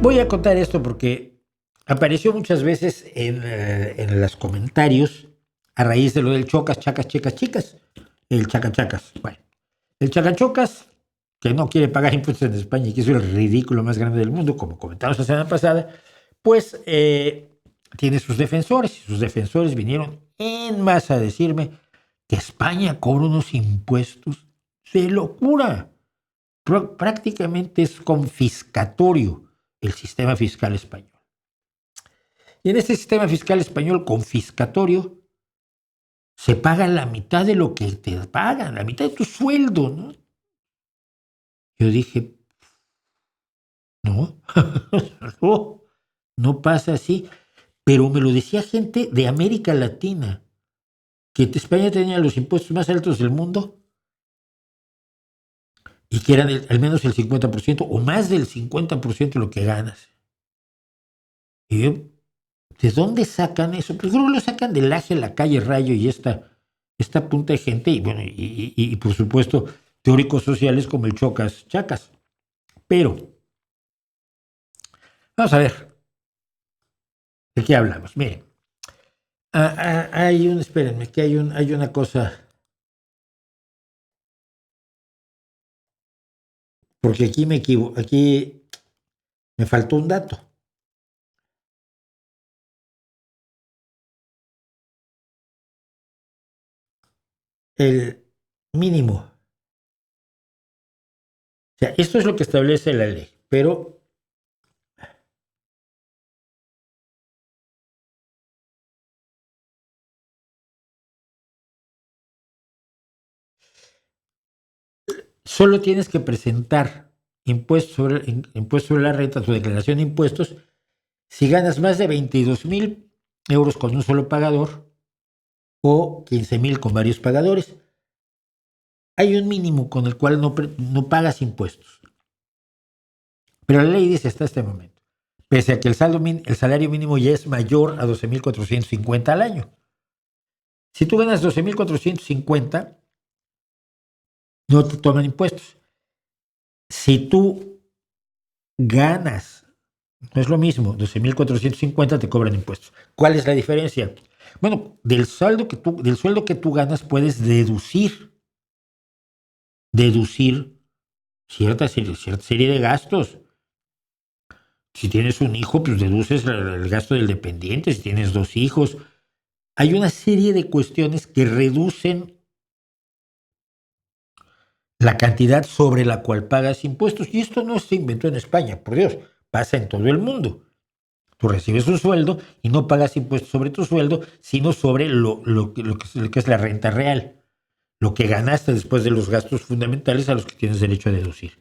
Voy a contar esto porque apareció muchas veces en los comentarios a raíz de lo del chocas, chacas, chicas, chicas, el chacachacas. Bueno, el chacachocas, que no quiere pagar impuestos en España y que es el ridículo más grande del mundo, como comentamos la semana pasada, pues tiene sus defensores y sus defensores vinieron en masa a decirme que España cobra unos impuestos de locura. Prácticamente es confiscatorio el sistema fiscal español. Y en este sistema fiscal español confiscatorio se paga la mitad de lo que te pagan, la mitad de tu sueldo, ¿no? Yo dije, no, no, no pasa así. Pero me lo decía gente de América Latina, que España tenía los impuestos más altos del mundo y que eran al menos el 50% o más del 50% de lo que ganas. Y yo, ¿de dónde sacan eso? Pues creo que lo sacan del Aje, la calle Rayo y esta punta de gente, y bueno, y por supuesto, teóricos sociales como el Chocas Chacas. Pero, vamos a ver, ¿de qué hablamos? Miren, espérenme, que hay una cosa, porque aquí me equivoco, aquí me faltó un dato. El mínimo. O sea, esto es lo que establece la ley, pero solo tienes que presentar impuesto sobre la renta, tu declaración de impuestos, si ganas más de 22,000 euros con un solo pagador o 15,000 con varios pagadores. Hay un mínimo con el cual no pagas impuestos. Pero la ley dice hasta este momento, pese a que el salario mínimo ya es mayor a 12,450 al año. Si tú ganas 12,450, no te toman impuestos. Si tú ganas, no es lo mismo, 12,450 te cobran impuestos. ¿Cuál es la diferencia? Bueno, del sueldo que tú ganas puedes deducir cierta serie de gastos. Si tienes un hijo, pues deduces el gasto del dependiente. Si tienes dos hijos, hay una serie de cuestiones que reducen la cantidad sobre la cual pagas impuestos. Y esto no se inventó en España, por Dios, pasa en todo el mundo. Tú recibes un sueldo y no pagas impuestos sobre tu sueldo, sino sobre lo que es la renta real, lo que ganaste después de los gastos fundamentales a los que tienes derecho a deducir.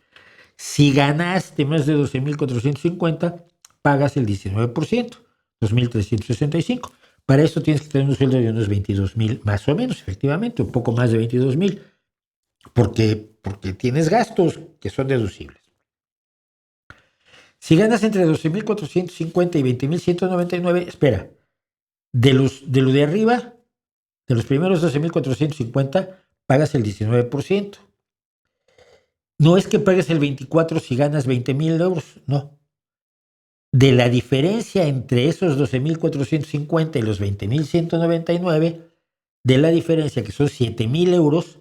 Si ganaste más de 12,450, pagas el 19%, 2,365. Para eso tienes que tener un sueldo de unos 22,000, más o menos, efectivamente, un poco más de 22,000, porque tienes gastos que son deducibles. Si ganas entre 12,450 y 20,199, espera, de lo de arriba, de los primeros 12,450, pagas el 19%. No es que pagues el 24 si ganas 20,000 euros, no. De la diferencia entre esos 12,450 y los 20,199, de la diferencia que son 7,000 euros,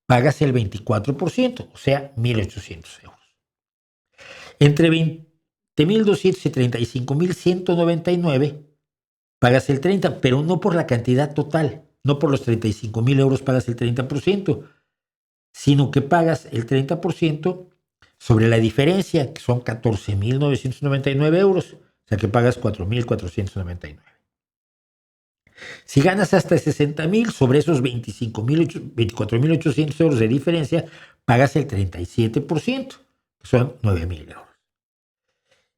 pagas el 24%, o sea, 1,800 euros. Entre 20,200 y 35,199, pagas el 30%, pero no por la cantidad total, no por los 35,000 euros pagas el 30%, sino que pagas el 30% sobre la diferencia, que son 14,999 euros, o sea que pagas 4,499. Si ganas hasta 60,000, sobre esos 24,800 euros de diferencia, pagas el 37%, que son 9,000 euros.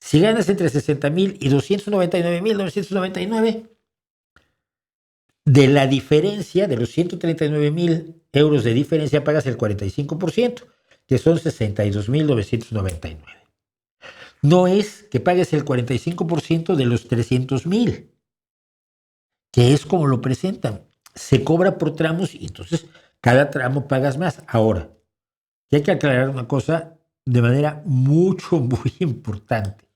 Si ganas entre 60,000 y 299,999, de la diferencia, de los 139,000 euros de diferencia, pagas el 45%, que son 62,999. No es que pagues el 45% de los 300,000, que es como lo presentan. Se cobra por tramos y entonces cada tramo pagas más. Ahora, hay que aclarar una cosa de manera muy importante.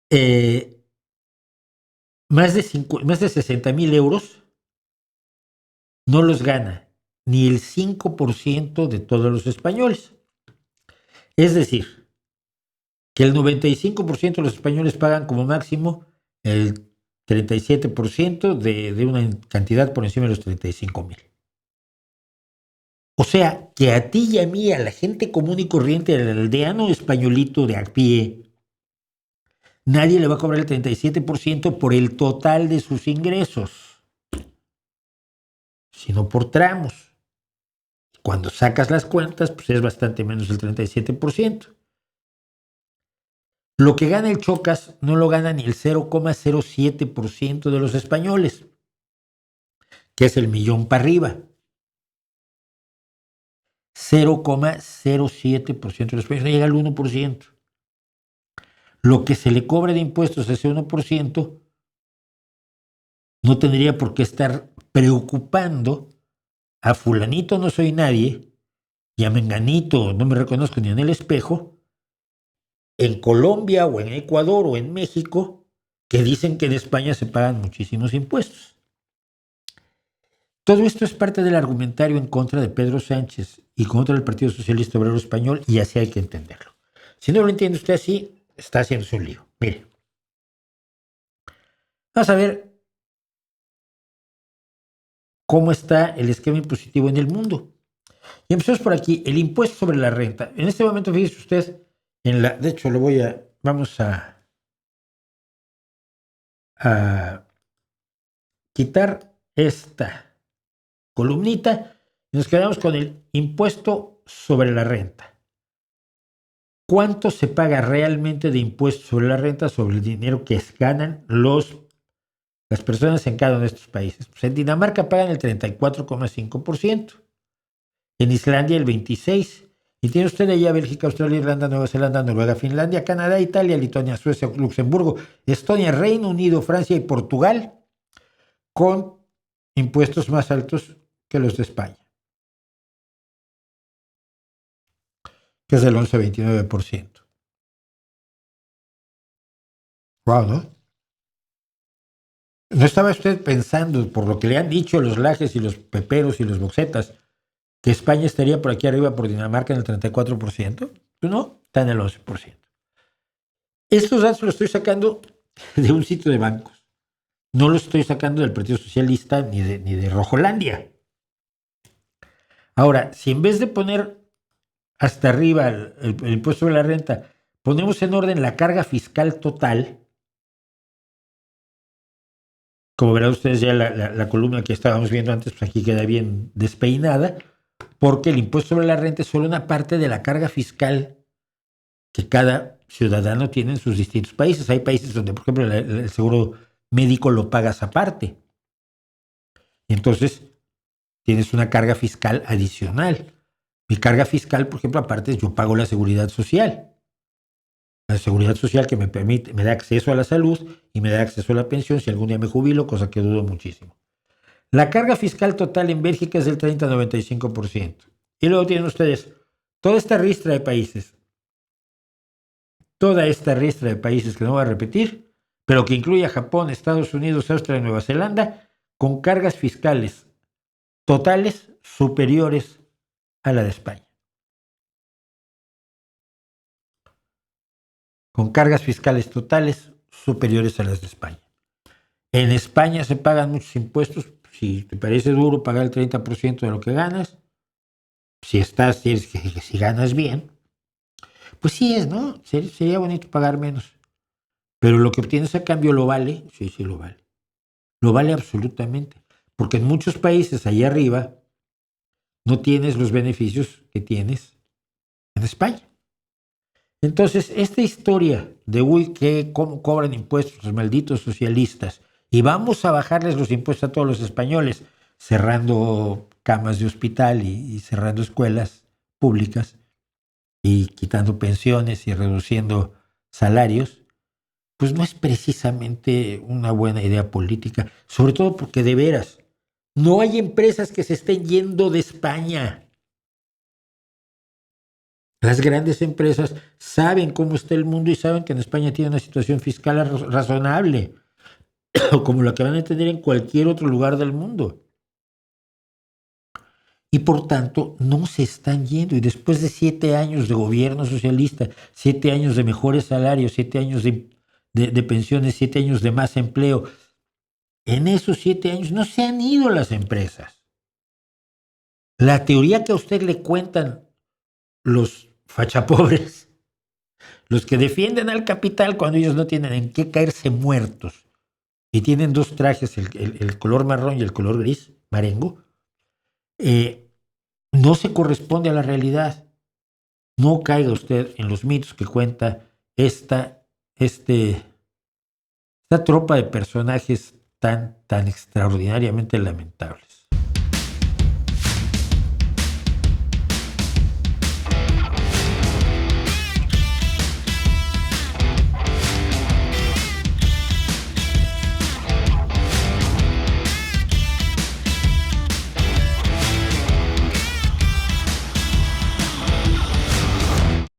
eh, más de 60,000 euros no los gana ni el 5% de todos los españoles. Es decir, que el 95% de los españoles pagan como máximo el 37% de una cantidad por encima de los 35,000. O sea, que a ti y a mí, a la gente común y corriente, al aldeano españolito de a pie, nadie le va a cobrar el 37% por el total de sus ingresos, sino por tramos. Cuando sacas las cuentas, pues es bastante menos del 37%. Lo que gana el Chocas no lo gana ni el 0,07% de los españoles, que es el millón para arriba. 0,07% de los españoles, no llega al 1%. Lo que se le cobra de impuestos a ese 1% no tendría por qué estar preocupando a fulanito no soy nadie y a menganito no me reconozco ni en el espejo, en Colombia o en Ecuador o en México, que dicen que en España se pagan muchísimos impuestos. Todo esto es parte del argumentario en contra de Pedro Sánchez y contra el Partido Socialista Obrero Español, y así hay que entenderlo. Si no lo entiende usted así, está haciéndose un lío. Mire, vamos a ver cómo está el esquema impositivo en el mundo. Y empezamos por aquí, el impuesto sobre la renta. En este momento, fíjese usted, de hecho, vamos a quitar esta columnita y nos quedamos con el impuesto sobre la renta. ¿Cuánto se paga realmente de impuesto sobre la renta sobre el dinero que ganan las personas en cada uno de estos países? Pues en Dinamarca pagan el 34,5%, en Islandia el 26%, y tiene usted allá Bélgica, Australia, Irlanda, Nueva Zelanda, Noruega, Finlandia, Canadá, Italia, Lituania, Suecia, Luxemburgo, Estonia, Reino Unido, Francia y Portugal, con impuestos más altos que los de España, que es del 11,29%. Wow, ¿no? ¿No estaba usted pensando, por lo que le han dicho los lajes y los peperos y los boxetas, que España estaría por aquí arriba por Dinamarca en el 34%? Pues no, está en el 11%. Estos datos los estoy sacando de un sitio de bancos. No los estoy sacando del Partido Socialista ni de Rojolandia. Ahora, si en vez de poner hasta arriba el impuesto sobre la renta, ponemos en orden la carga fiscal total, como verán ustedes ya la columna que estábamos viendo antes, pues aquí queda bien despeinada, porque el impuesto sobre la renta es solo una parte de la carga fiscal que cada ciudadano tiene en sus distintos países. Hay países donde, por ejemplo, el seguro médico lo pagas aparte. Y entonces tienes una carga fiscal adicional. Mi carga fiscal, por ejemplo, aparte es yo pago la seguridad social. La seguridad social que me da acceso a la salud y me da acceso a la pensión si algún día me jubilo, cosa que dudo muchísimo. La carga fiscal total en Bélgica es del 30-95%. Y luego tienen ustedes toda esta ristra de países. Toda esta ristra de países que no voy a repetir, pero que incluye a Japón, Estados Unidos, Australia y Nueva Zelanda, con cargas fiscales totales superiores a la de España. Con cargas fiscales totales superiores a las de España. En España se pagan muchos impuestos. Si te parece duro pagar el 30% de lo que ganas, si ganas bien, pues sí es, ¿no? Sería bonito pagar menos. Pero lo que obtienes a cambio lo vale. Sí, sí lo vale. Lo vale absolutamente. Porque en muchos países allá arriba no tienes los beneficios que tienes en España. Entonces, esta historia de cómo cobran impuestos los malditos socialistas y vamos a bajarles los impuestos a todos los españoles, cerrando camas de hospital y cerrando escuelas públicas y quitando pensiones y reduciendo salarios, pues no es precisamente una buena idea política, sobre todo porque de veras no hay empresas que se estén yendo de España. Las grandes empresas saben cómo está el mundo y saben que en España tiene una situación fiscal razonable, como la que van a tener en cualquier otro lugar del mundo. Y por tanto, no se están yendo. Y después de 7 años de gobierno socialista, 7 años de mejores salarios, 7 años de pensiones, 7 años de más empleo, en esos 7 años no se han ido las empresas. La teoría que a usted le cuentan los fachapobres, los que defienden al capital cuando ellos no tienen en qué caerse muertos y tienen dos trajes, el color marrón y el color gris, marengo, no se corresponde a la realidad. No caiga usted en los mitos que cuenta esta tropa de personajes tan extraordinariamente lamentables.